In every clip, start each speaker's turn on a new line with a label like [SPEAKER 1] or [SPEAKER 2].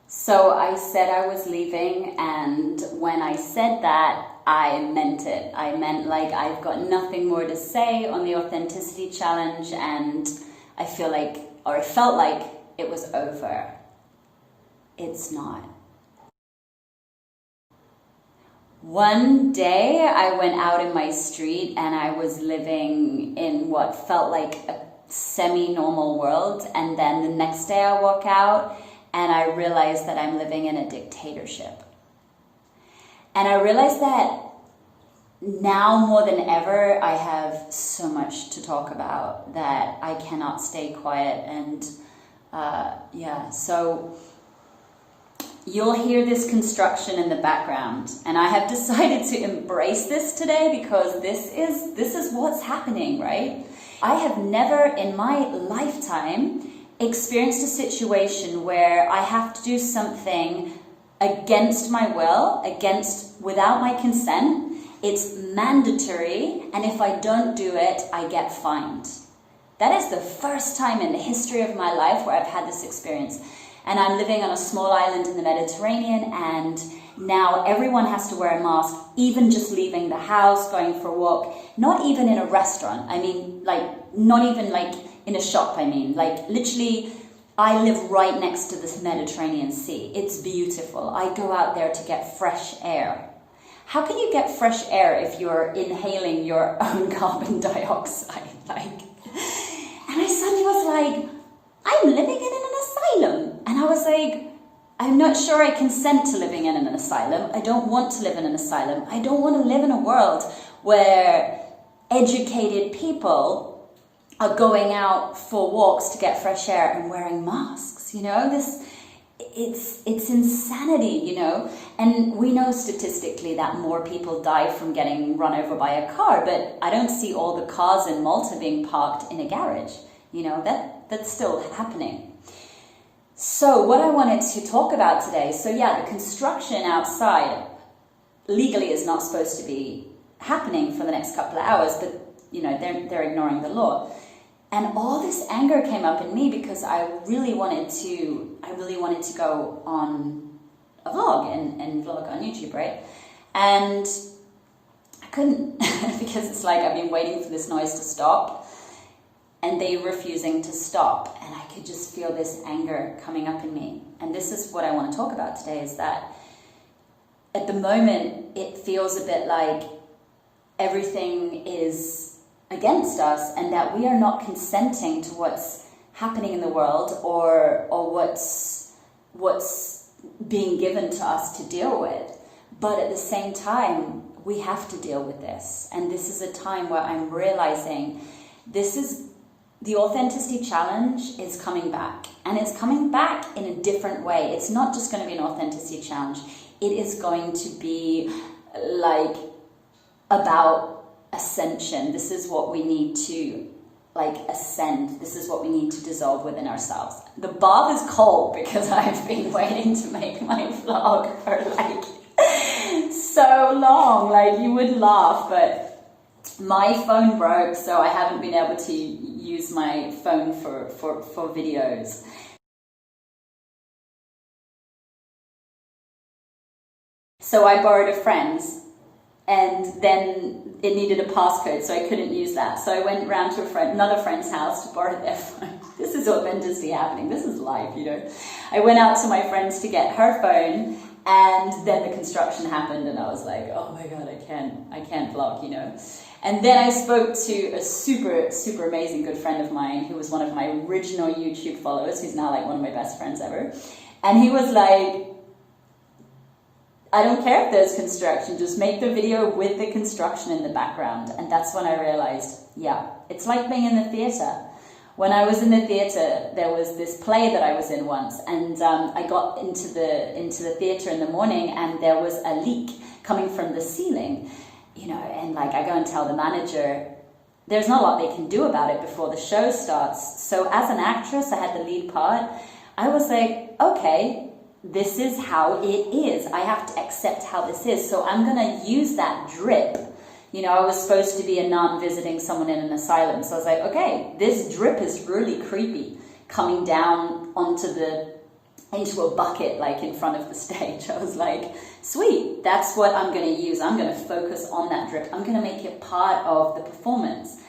[SPEAKER 1] So I said I was leaving, and when I said that, I meant it. I meant like I've got nothing more to say on the authenticity challenge, and I feel like, or it felt like it was over. It's not. One day I went out in my street and I was living in what felt like a semi-normal world, and then the next day I walk out and I realized that I'm living in a dictatorship. And I realized that now more than ever, I have so much to talk about that I cannot stay quiet. And so you'll hear this construction in the background, and I have decided to embrace this today because this is what's happening, right? I have never in my lifetime experienced a situation where I have to do something against my will, without my consent. It's mandatory, and if I don't do it, I get fined. That is the first time in the history of my life where I've had this experience. And I'm living on a small island in the Mediterranean, and now everyone has to wear a mask, even just leaving the house, going for a walk, not even in a restaurant. I mean, like, not even like in a shop, I mean. Like, literally, I live right next to this Mediterranean Sea. It's beautiful. I go out there to get fresh air. How can you get fresh air if you're inhaling your own carbon dioxide? And I suddenly was like, I'm living in an asylum. And I was like, I'm not sure I consent to living in an asylum. I don't want to live in an asylum. I don't want to live in a world where educated people are going out for walks to get fresh air and wearing masks. You know, it's insanity, you know. And we know statistically that more people die from getting run over by a car, but I don't see all the cars in Malta being parked in a garage. You know, that's still happening. So what I wanted to talk about today, so yeah, the construction outside legally is not supposed to be happening for the next couple of hours, but you know, they're ignoring the law. And all this anger came up in me because I really wanted to go on a vlog and vlog on YouTube, right? And I couldn't because it's like I've been waiting for this noise to stop, and they refusing to stop, and I could just feel this anger coming up in me. And this is what I want to talk about today, is that at the moment it feels a bit like everything is against us, and that we are not consenting to what's happening in the world or what's being given to us to deal with. But at the same time, we have to deal with this. And this is a time where I'm realizing the authenticity challenge is coming back, and it's coming back in a different way. It's not just going to be an authenticity challenge. It is going to be like about ascension. This is what we need to ascend. This is what we need to dissolve within ourselves. The bath is cold because I've been waiting to make my vlog for so long. You would laugh, but my phone broke, so I haven't been able to use my phone for videos. So I borrowed a friend's, and then it needed a passcode, so I couldn't use that. So I went round to another friend's house to borrow their phone. This is authenticity happening. This is life, you know. I went out to my friend's to get her phone, and then the construction happened, and I was like, oh my God, I can't vlog, you know. And then I spoke to a super, super amazing good friend of mine who was one of my original YouTube followers, who's now like one of my best friends ever. And he was like, I don't care if there's construction, just make the video with the construction in the background. And that's when I realized, yeah, it's like being in the theater. When I was in the theater, there was this play that I was in once, and I got into the theater in the morning, and there was a leak coming from the ceiling, you know, and I go and tell the manager, there's not a lot they can do about it before the show starts. So as an actress, I had the lead part. I was like, okay, this is how it is. I have to accept how this is. So I'm going to use that drip. You know, I was supposed to be a nun visiting someone in an asylum. So I was like, okay, this drip is really creepy, coming down onto the into a bucket like in front of the stage. I was like, sweet, that's what I'm going to use. I'm going to focus on that drip. I'm going to make it part of the performance.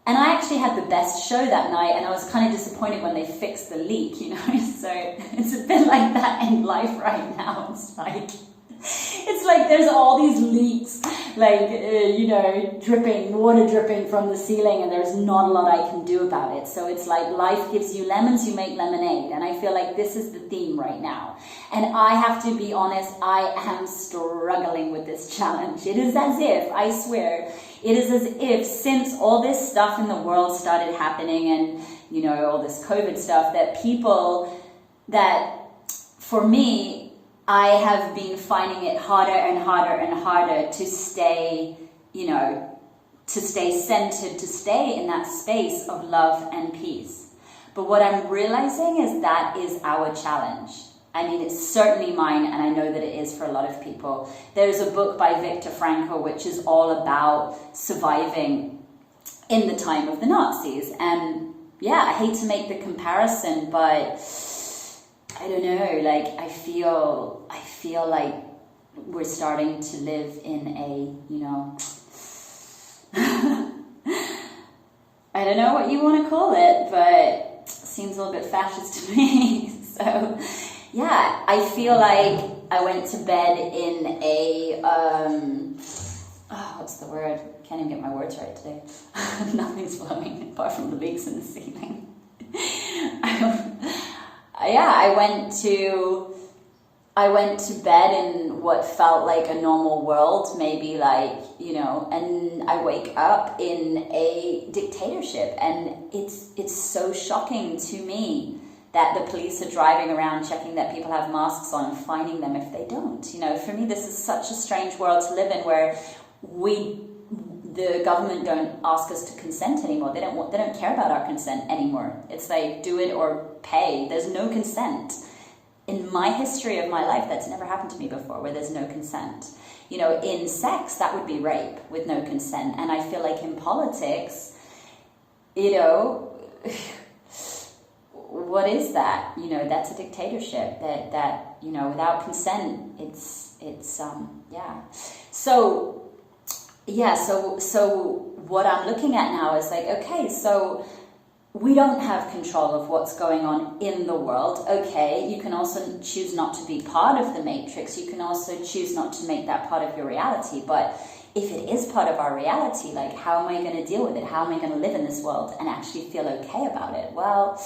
[SPEAKER 1] And I actually had the best show that night, and I was kind of disappointed when they fixed the leak, you know. So it's a bit like that in life right now. It's like there's all these leaks, like, dripping, water dripping from the ceiling, and there's not a lot I can do about it. So it's like life gives you lemons, you make lemonade. And I feel like this is the theme right now. And I have to be honest, I am struggling with this challenge. It is as if, I swear, it is as if since all this stuff in the world started happening and, all this COVID stuff, that for me, I have been finding it harder and harder and harder to stay, to stay centered, to stay in that space of love and peace. But what I'm realizing is that is our challenge. I mean, it's certainly mine, and I know that it is for a lot of people. There's a book by Viktor Frankl, which is all about surviving in the time of the Nazis. And yeah, I hate to make the comparison, but I don't know, like, I feel like we're starting to live in a, I don't know what you want to call it, but it seems a little bit fascist to me. So, yeah, I feel like I went to bed in a, what's the word? Can't even get my words right today. Nothing's flowing apart from the leaks in the ceiling. I went to bed in what felt like a normal world, maybe like, and I wake up in a dictatorship, and it's so shocking to me that the police are driving around checking that people have masks on and fining them if they don't. For me, this is such a strange world to live in, where the government don't ask us to consent anymore. They don't care about our consent anymore. It's like, do it or pay. There's no consent. In my history of my life, that's never happened to me before, where there's no consent. In sex, that would be rape with no consent. And I feel like in politics, what is that? That's a dictatorship. That without consent, it's So what I'm looking at now is like, okay, so we don't have control of what's going on in the world. Okay, you can also choose not to be part of the matrix. You can also choose not to make that part of your reality. But if it is part of our reality, like, how am I going to deal with it? How am I going to live in this world and actually feel okay about it? Well,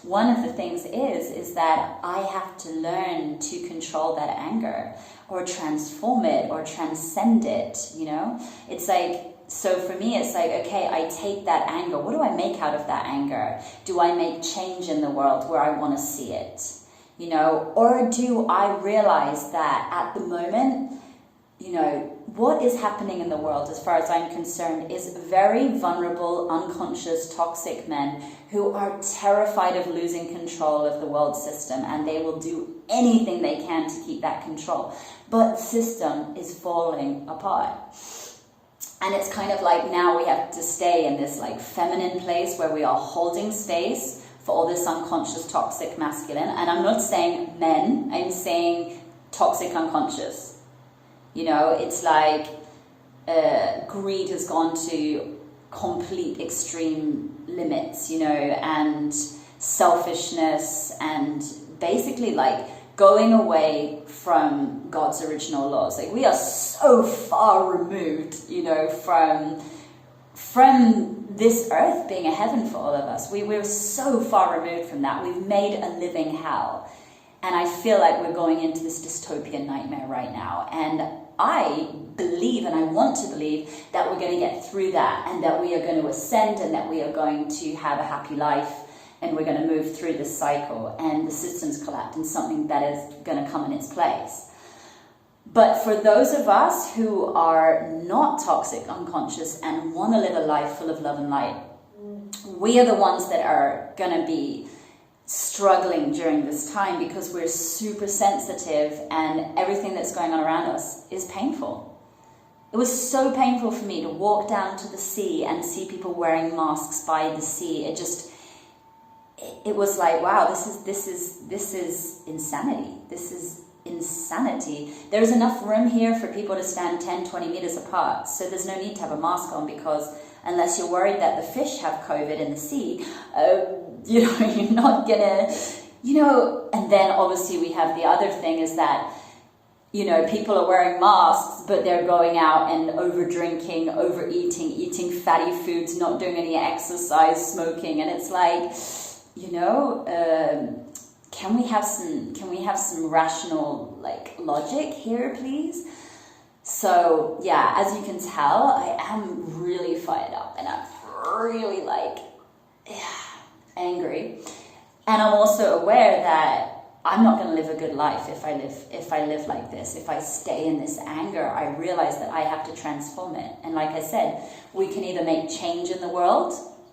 [SPEAKER 1] one of the things is that I have to learn to control that anger, or transform it, or transcend it, It's like, so for me, it's like, okay, I take that anger. What do I make out of that anger? Do I make change in the world where I want to see it? Or do I realize that at the moment, what is happening in the world, as far as I'm concerned, is very vulnerable, unconscious, toxic men who are terrified of losing control of the world system, and they will do anything they can to keep that control. But the system is falling apart. And it's kind of like now we have to stay in this like feminine place where we are holding space for all this unconscious, toxic, masculine. And I'm not saying men, I'm saying toxic, unconscious. It's like greed has gone to complete extreme limits, and selfishness, and basically like going away from God's original laws. Like, we are so far removed, from this earth being a heaven for all of us. We're so far removed from that. We've made a living hell. And I feel like we're going into this dystopian nightmare right now. And I believe, and I want to believe, that we're going to get through that, and that we are going to ascend, and that we are going to have a happy life, and we're going to move through this cycle, and the system's collapsed, and something better is going to come in its place. But for those of us who are not toxic, unconscious, and want to live a life full of love and light, we are the ones that are going to be struggling during this time, because we're super sensitive, and everything that's going on around us is painful. It was so painful for me to walk down to the sea and see people wearing masks by the sea. it was like, wow, this is insanity. This is insanity. There's enough room here for people to stand 10, 20 meters apart. So there's no need to have a mask on, because unless you're worried that the fish have COVID in the sea, you're not gonna, and then obviously we have the other thing is that, people are wearing masks, but they're going out and over drinking, overeating, eating fatty foods, not doing any exercise, smoking. And it's like, can we have some rational logic here, please? So yeah, as you can tell, I am really fired up and I'm really angry. And I'm also aware that I'm not going to live a good life if I live like this. If I stay in this anger, I realize that I have to transform it. And like I said, we can either make change in the world,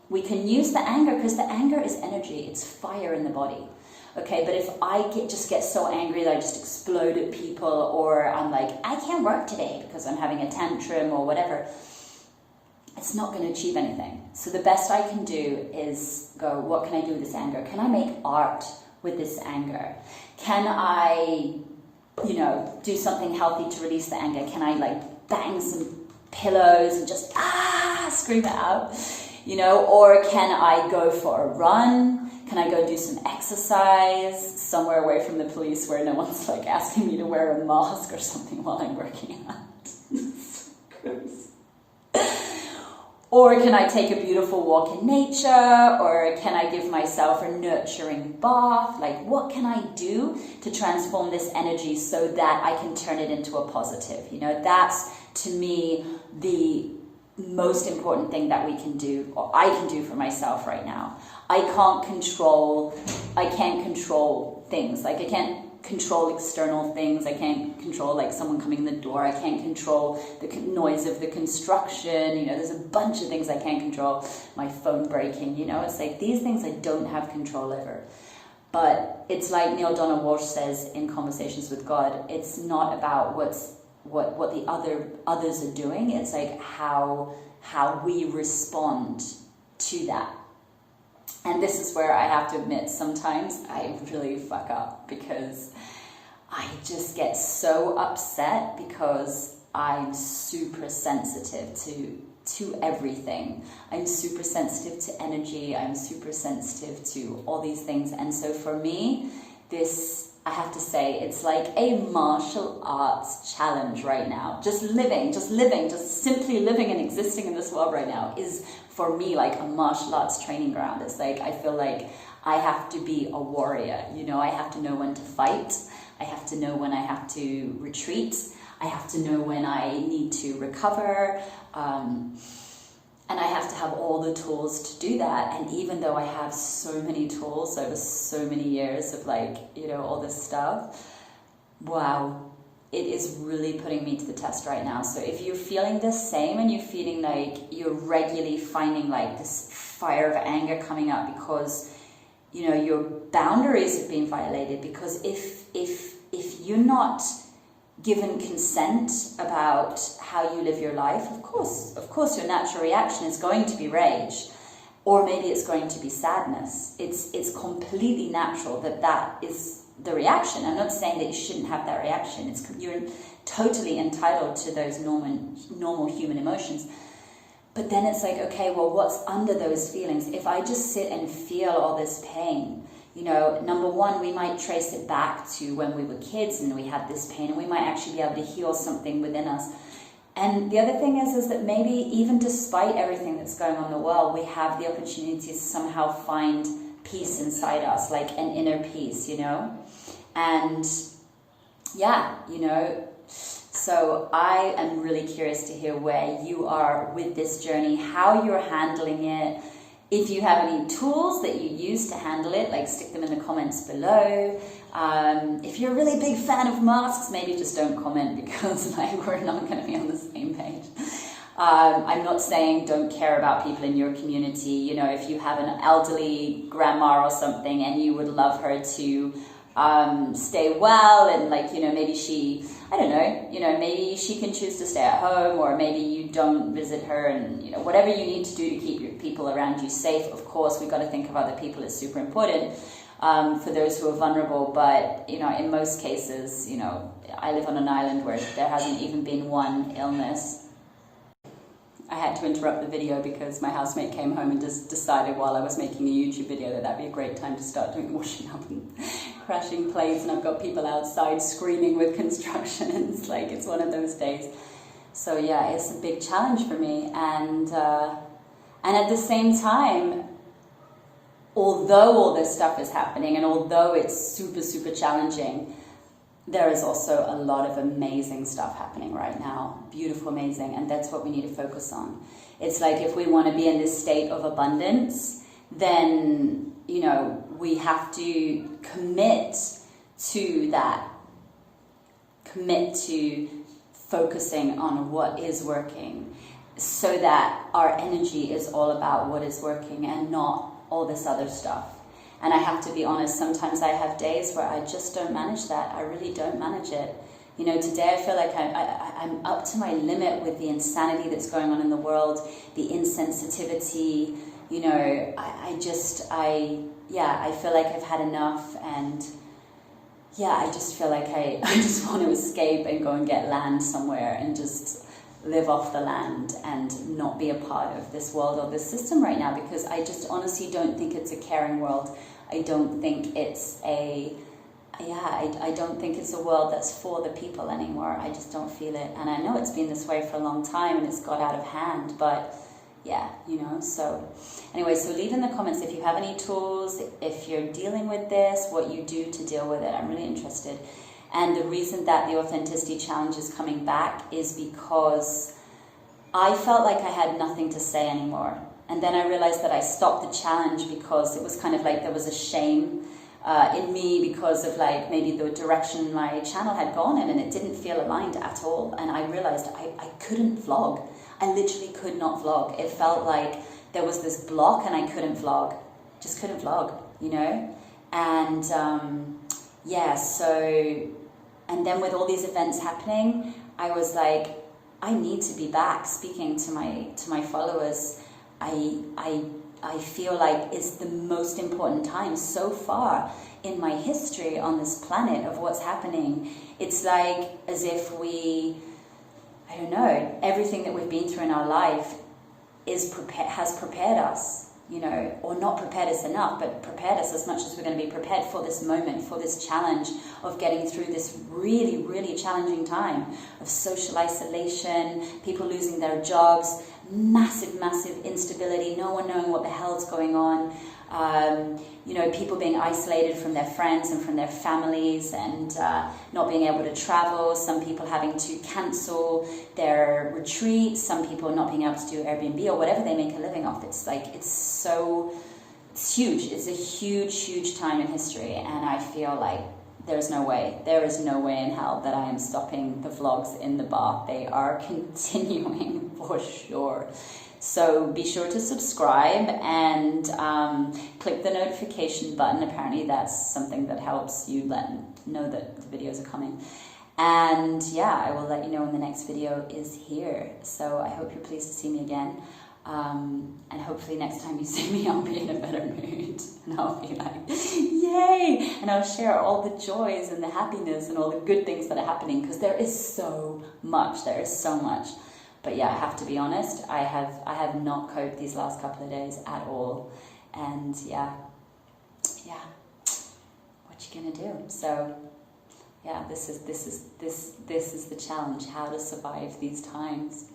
[SPEAKER 1] we can use the anger, because the anger is energy, it's fire in the body. Okay, but if I just get so angry that I just explode at people, or I'm like, I can't work today because I'm having a tantrum or whatever, it's not going to achieve anything. So the best I can do is go, what can I do with this anger? Can I make art with this anger? Can I, do something healthy to release the anger? Can I bang some pillows and just scream it out? Or can I go for a run? Can I go do some exercise somewhere away from the police where no one's asking me to wear a mask or something while I'm working out? So gross. Or can I take a beautiful walk in nature? Or can I give myself a nurturing bath? What can I do to transform this energy so that I can turn it into a positive? That's, to me, the most important thing that we can do, or I can do for myself right now. I can't control things. I can't control external things. I can't control someone coming in the door. I can't control the noise of the construction. There's a bunch of things I can't control. My phone breaking, it's these things I don't have control over. But it's like Neil Donald Walsh says in Conversations with God, it's not about what the others are doing. It's how we respond to that. And this is where I have to admit, sometimes I really fuck up, because I just get so upset because I'm super sensitive to everything. I'm super sensitive to energy. I'm super sensitive to all these things. And so for me, this, I have to say, it's like a martial arts challenge right now. Just simply living and existing in this world right now is, for me, a martial arts training ground. It's I feel like I have to be a warrior. I have to know when to fight. I have to know when I have to retreat. I have to know when I need to recover. And I have to have all the tools to do that. And even though I have so many tools over so many years of all this stuff, wow, it is really putting me to the test right now. So if you're feeling the same and you're feeling you're regularly finding this fire of anger coming up because, your boundaries have been violated, because if you're not given consent about how you live your life, of course your natural reaction is going to be rage, or maybe it's going to be sadness. It's completely natural that is the reaction. I'm not saying that you shouldn't have that reaction. You're totally entitled to those normal human emotions. But then it's okay, well, what's under those feelings? If I just sit and feel all this pain, number one, we might trace it back to when we were kids and we had this pain, and we might actually be able to heal something within us. And the other thing is that maybe even despite everything that's going on in the world, we have the opportunity to somehow find peace inside us, an inner peace, And yeah, so I am really curious to hear where you are with this journey, how you're handling it. If you have any tools that you use to handle it, stick them in the comments below. If you're a really big fan of masks, maybe just don't comment, because we're not going to be on the same page. I'm not saying don't care about people in your community. If you have an elderly grandma or something and you would love her to stay well, and like, you know, maybe she, I don't know, you know, maybe she can choose to stay at home, or maybe you don't visit her, and, you know, whatever you need to do to keep your people around you safe. Of course, we've got to think of other people. It's super important for those who are vulnerable, but, you know, in most cases, you know, I live on an island where there hasn't even been one illness. I had to interrupt the video because my housemate came home and just decided while I was making a YouTube video that that'd be a great time to start doing washing up and crashing plates, and I've got people outside screaming with construction, and it's like, it's one of those days. So yeah, it's a big challenge for me, and at the same time, although all this stuff is happening, and although it's super, super challenging, there is also a lot of amazing stuff happening right now. Beautiful, amazing, and that's what we need to focus on. It's like, if we want to be in this state of abundance, then, you know, we have to commit to that. Commit to focusing on what is working, so that our energy is all about what is working and not all this other stuff. And I have to be honest, sometimes I have days where I just don't manage that. I really don't manage it. You know, today I feel like I'm up to my limit with the insanity that's going on in the world, the insensitivity. You know, I feel like I've had enough, and yeah, I just feel like I just want to escape and go and get land somewhere and just live off the land and not be a part of this world or this system right now, because I just honestly don't think it's a caring world. I don't think it's I don't think it's a world that's for the people anymore. I just don't feel it. And I know it's been this way for a long time and it's got out of hand, but yeah, you know, so anyway, so leave in the comments if you have any tools, if you're dealing with this, what you do to deal with it. I'm really interested. And the reason that the Authenticity Challenge is coming back is because I felt like I had nothing to say anymore. And then I realized that I stopped the challenge because it was kind of like there was a shame in me because of like maybe the direction my channel had gone in, and it didn't feel aligned at all. And I realized I couldn't vlog. I literally could not vlog. It felt like there was this block and I couldn't vlog. Just couldn't vlog, you know? And yeah, so, and then with all these events happening, I was like, I need to be back speaking to my followers. I feel like it's the most important time so far in my history on this planet of what's happening. It's like as if I don't know, everything that we've been through in our life has prepared us, you know, or not prepared us enough, but prepared us as much as we're going to be prepared for this moment, for this challenge of getting through this really, really challenging time of social isolation, people losing their jobs, massive, massive instability, no one knowing what the hell's going on, you know, people being isolated from their friends and from their families, and not being able to travel, some people having to cancel their retreats, some people not being able to do Airbnb or whatever they make a living off. It's like, it's huge. It's a huge, huge time in history, and I feel like there is no way in hell that I am stopping the vlogs in the bar. They are continuing for sure. So be sure to subscribe and click the notification button. Apparently that's something that helps you know that the videos are coming. And yeah, I will let you know when the next video is here. So I hope you're pleased to see me again. And hopefully next time you see me, I'll be in a better mood. And I'll be like, yay! And I'll share all the joys and the happiness and all the good things that are happening, because there is so much. There is so much. But yeah, I have to be honest, I have not coped these last couple of days at all. And yeah, what you gonna do? So yeah, this is the challenge, how to survive these times.